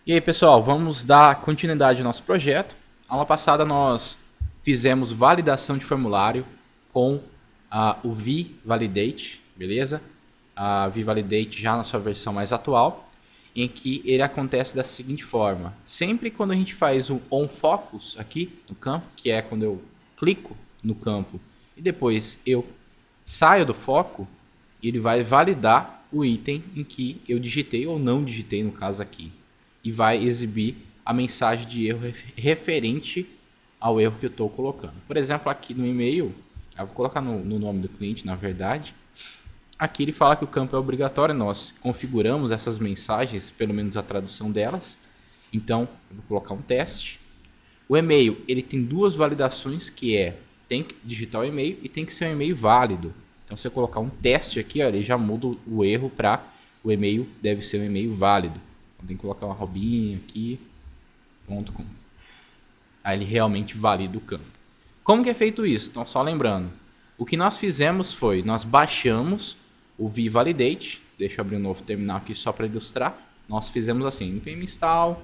E aí, pessoal, vamos dar continuidade ao nosso projeto. Aula passada nós fizemos validação de formulário com o vValidate, beleza? A vValidate já na sua versão mais atual, em que ele acontece da seguinte forma. Sempre quando a gente faz um onFocus aqui no campo, que é quando eu clico no campo e depois eu saio do foco, ele vai validar o item em que eu digitei ou não digitei, no caso aqui. E vai exibir a mensagem de erro referente ao erro que eu estou colocando. Por exemplo, aqui no e-mail, eu vou colocar no nome do cliente, na verdade. Aqui ele fala que o campo é obrigatório, nós configuramos essas mensagens, pelo menos a tradução delas. Então, eu vou colocar um teste. O e-mail, ele tem duas validações, que é, tem que digitar o e-mail e tem que ser um e-mail válido. Então, se eu colocar um teste aqui, ó, ele já muda o erro para o e-mail deve ser um e-mail válido. Então, tem que colocar uma robinha aqui, .com. Aí ele realmente valida o campo. Como que é feito isso? Então, só lembrando, o que nós fizemos foi, nós baixamos o vValidate, deixa eu abrir um novo terminal aqui só para ilustrar. Nós fizemos assim, npm install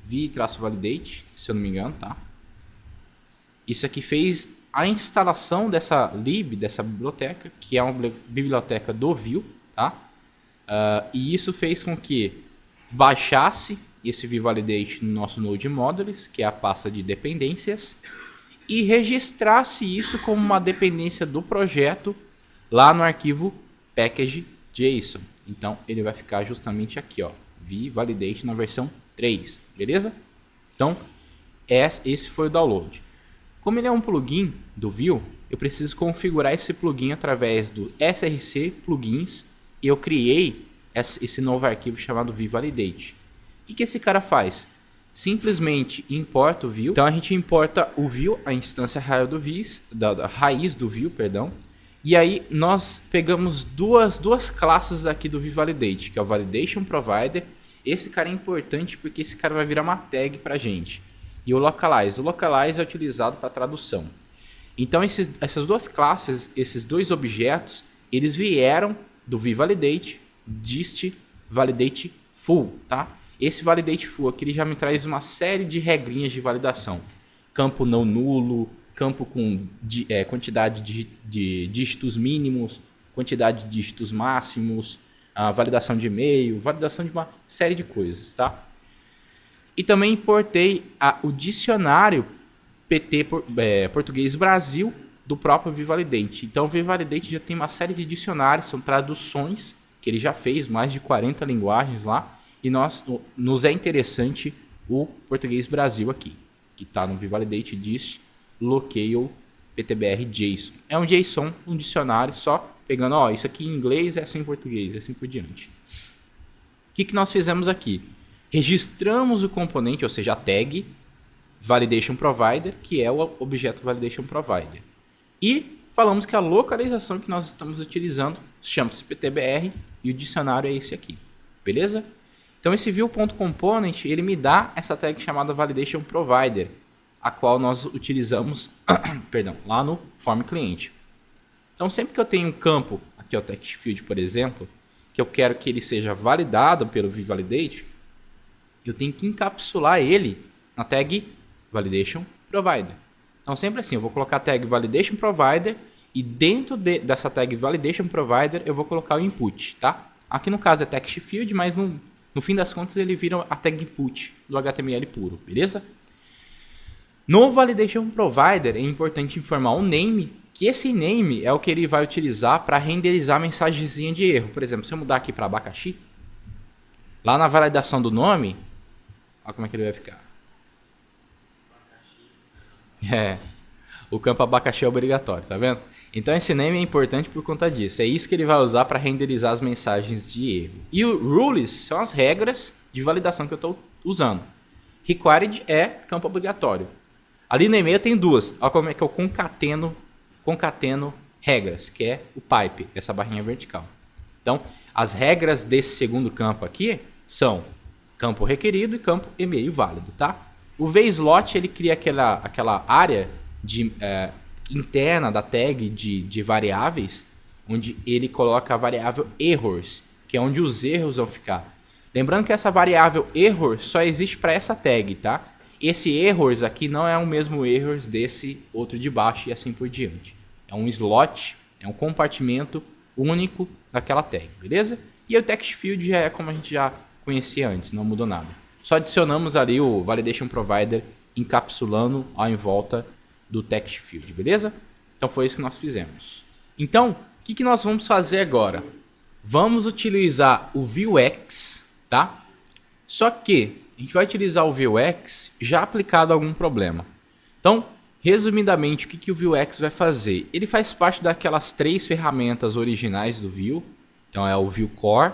v-validate, se eu não me engano, tá? Isso aqui fez a instalação dessa lib, dessa biblioteca, que é uma biblioteca do Vue, tá? E isso fez com que baixasse esse vValidate no nosso Node Modules, que é a pasta de dependências, e registrasse isso como uma dependência do projeto lá no arquivo package.json. Então ele vai ficar justamente aqui, ó, vValidate na versão 3, beleza? Então esse foi o download. Como ele é um plugin do Vue, eu preciso configurar esse plugin através do src plugins e eu criei esse novo arquivo chamado vValidate. O que esse cara faz? Simplesmente importa o Vue. Então a gente importa o Vue, a instância da raiz do Vue, perdão. E aí nós pegamos duas classes aqui do vValidate, que é o Validation Provider. Esse cara é importante porque esse cara vai virar uma tag pra gente. E o Localize. O Localize é utilizado para tradução. Então essas duas classes, esses dois objetos, eles vieram do vValidate dist validate full, tá? Esse validate full aqui ele já me traz uma série de regrinhas de validação. Campo não nulo, campo com quantidade de dígitos mínimos, quantidade de dígitos máximos, a validação de e-mail, validação de uma série de coisas, tá? E também importei o dicionário PT Português Brasil do próprio vValidate. Então o vValidate já tem uma série de dicionários, são traduções que ele já fez, mais de 40 linguagens lá. E nos é interessante o Português Brasil aqui, que está no vValidate diz locale ptbr JSON. É um JSON, um dicionário, só pegando, ó, isso aqui em inglês é assim em português, assim por diante. O que nós fizemos aqui? Registramos o componente, ou seja, a tag Validation Provider, que é o objeto Validation Provider. E falamos que a localização que nós estamos utilizando chama-se ptbr e o dicionário é esse aqui. Beleza? Então esse view.component ele me dá essa tag chamada Validation Provider, a qual nós utilizamos lá no Form Cliente. Então sempre que eu tenho um campo, aqui o text field por exemplo, que eu quero que ele seja validado pelo vValidate, eu tenho que encapsular ele na tag Validation Provider. Então sempre assim, eu vou colocar a tag Validation Provider e dentro dessa tag Validation Provider eu vou colocar o input, tá? Aqui no caso é text field, mas no fim das contas ele vira a tag input do HTML puro, beleza? No Validation Provider é importante informar o name, que esse name é o que ele vai utilizar para renderizar a mensagenzinha de erro. Por exemplo, se eu mudar aqui para abacaxi, lá na validação do nome, olha como é que ele vai ficar. O campo abacaxi é obrigatório, tá vendo? Então esse name é importante por conta disso. É isso que ele vai usar para renderizar as mensagens de erro. E o rules são as regras de validação que eu estou usando. Required é campo obrigatório. Ali no e-mail tem duas. Olha como é que eu concateno regras, que é o pipe, essa barrinha vertical. Então as regras desse segundo campo aqui são campo requerido e campo e-mail válido, tá? O vslot ele cria aquela área interna da tag de variáveis, onde ele coloca a variável errors, que é onde os erros vão ficar. Lembrando que essa variável error só existe para essa tag, tá? Esse errors aqui não é o mesmo errors desse outro de baixo e assim por diante. É um slot, é um compartimento único daquela tag, beleza? E o text field já é como a gente já conhecia antes, não mudou nada. Só adicionamos ali o validation provider encapsulando em volta do text field, beleza? Então foi isso que nós fizemos. Então, o que nós vamos fazer agora? Vamos utilizar o Vuex, tá? Só que a gente vai utilizar o Vuex já aplicado a algum problema. Então, resumidamente, o que o Vuex vai fazer? Ele faz parte daquelas 3 ferramentas originais do Vue. Então é o Vue Core,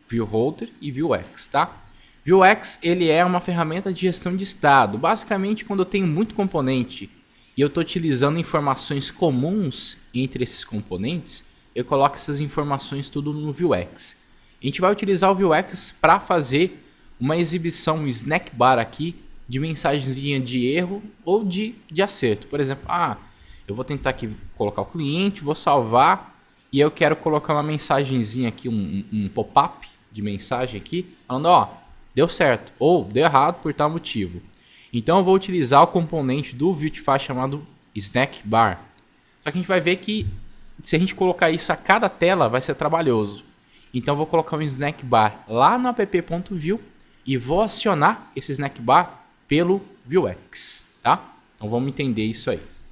Vue Router e Vuex, tá? Vuex, ele é uma ferramenta de gestão de estado. Basicamente, quando eu tenho muito componente e eu estou utilizando informações comuns entre esses componentes, eu coloco essas informações tudo no Vuex. A gente vai utilizar o Vuex para fazer uma exibição, um snack bar aqui, de mensagenzinha de erro ou de acerto. Por exemplo, eu vou tentar aqui colocar o cliente, vou salvar e eu quero colocar uma mensagenzinha aqui, um pop-up de mensagem aqui, falando, deu certo ou deu errado por tal motivo. Então eu vou utilizar o componente do Vuetify chamado snack bar. Só que a gente vai ver que se a gente colocar isso a cada tela vai ser trabalhoso. Então eu vou colocar um snack bar lá no app.vue e vou acionar esse snack bar pelo Vuex, tá? Então vamos entender isso aí.